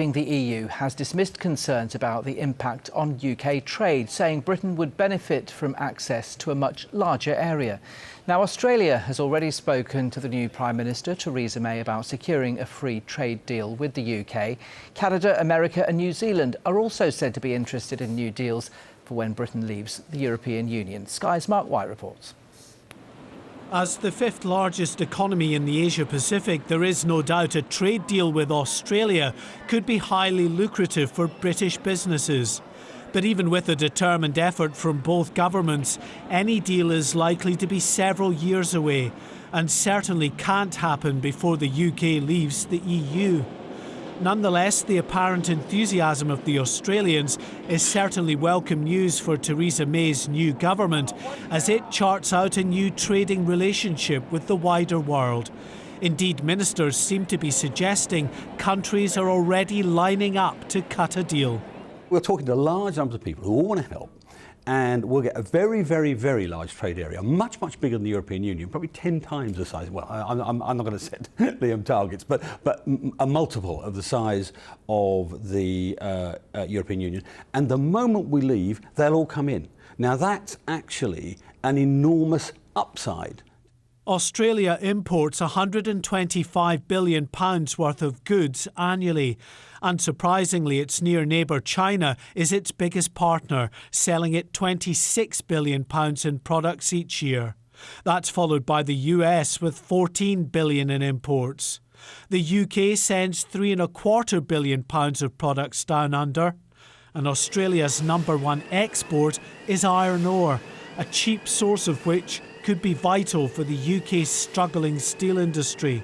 The EU has dismissed concerns about the impact on UK trade, saying Britain would benefit from access to a much larger area. Now, Australia has already spoken to the new Prime Minister, Theresa May, about securing a free trade deal with the UK. Canada, America and New Zealand are also said to be interested in new deals for when Britain leaves the European Union. Sky's Mark White reports. As the fifth largest economy in the Asia-Pacific, there is no doubt a trade deal with Australia could be highly lucrative for British businesses. But even with a determined effort from both governments, any deal is likely to be several years away and certainly can't happen before the UK leaves the EU. Nonetheless, the apparent enthusiasm of the Australians is certainly welcome news for Theresa May's new government as it charts out a new trading relationship with the wider world. Indeed, ministers seem to be suggesting countries are already lining up to cut a deal. We're talking to large numbers of people who all want to help, and we'll get a very, very, very large trade area, much, much bigger than the European Union, probably 10 times the size. Well, I'm not going to set Liam targets, but a multiple of the size of the European Union. And the moment we leave, they'll all come in. Now, that's actually an enormous upside. Australia imports £125 billion worth of goods annually. Unsurprisingly, its near neighbour China is its biggest partner, selling it £26 billion in products each year. That's followed by the US with £14 billion in imports. The UK sends £3.25 billion of products down under. And Australia's #1 export is iron ore, a cheap source of which could be vital for the UK's struggling steel industry.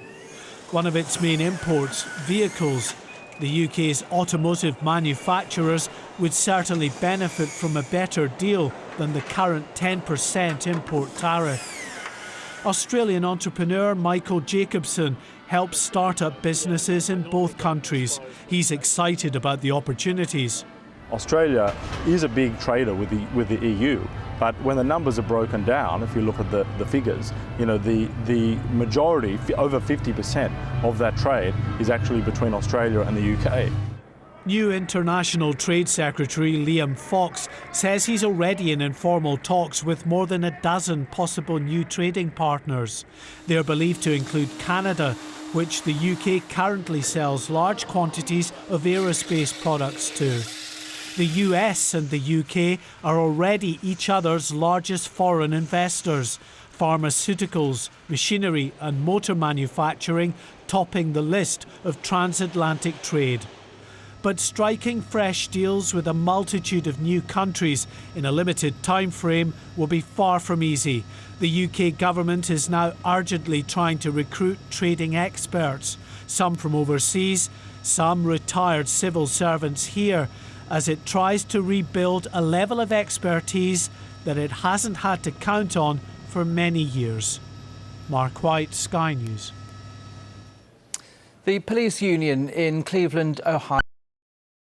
One of its main imports, vehicles. The UK's automotive manufacturers would certainly benefit from a better deal than the current 10% import tariff. Australian entrepreneur Michael Jacobson helps start-up businesses in both countries. He's excited about the opportunities. Australia is a big trader with the EU, but when the numbers are broken down, if you look at the figures, you know, the majority, over 50% of that trade is actually between Australia and the UK. New International Trade Secretary Liam Fox says he's already in informal talks with more than a dozen possible new trading partners. They're believed to include Canada, which the UK currently sells large quantities of aerospace products to. The US and the UK are already each other's largest foreign investors, pharmaceuticals, machinery and motor manufacturing topping the list of transatlantic trade. But striking fresh deals with a multitude of new countries in a limited time frame will be far from easy. The UK government is now urgently trying to recruit trading experts, some from overseas, some retired civil servants here, as it tries to rebuild a level of expertise that it hasn't had to count on for many years. Mark White, Sky News. The police union in Cleveland, Ohio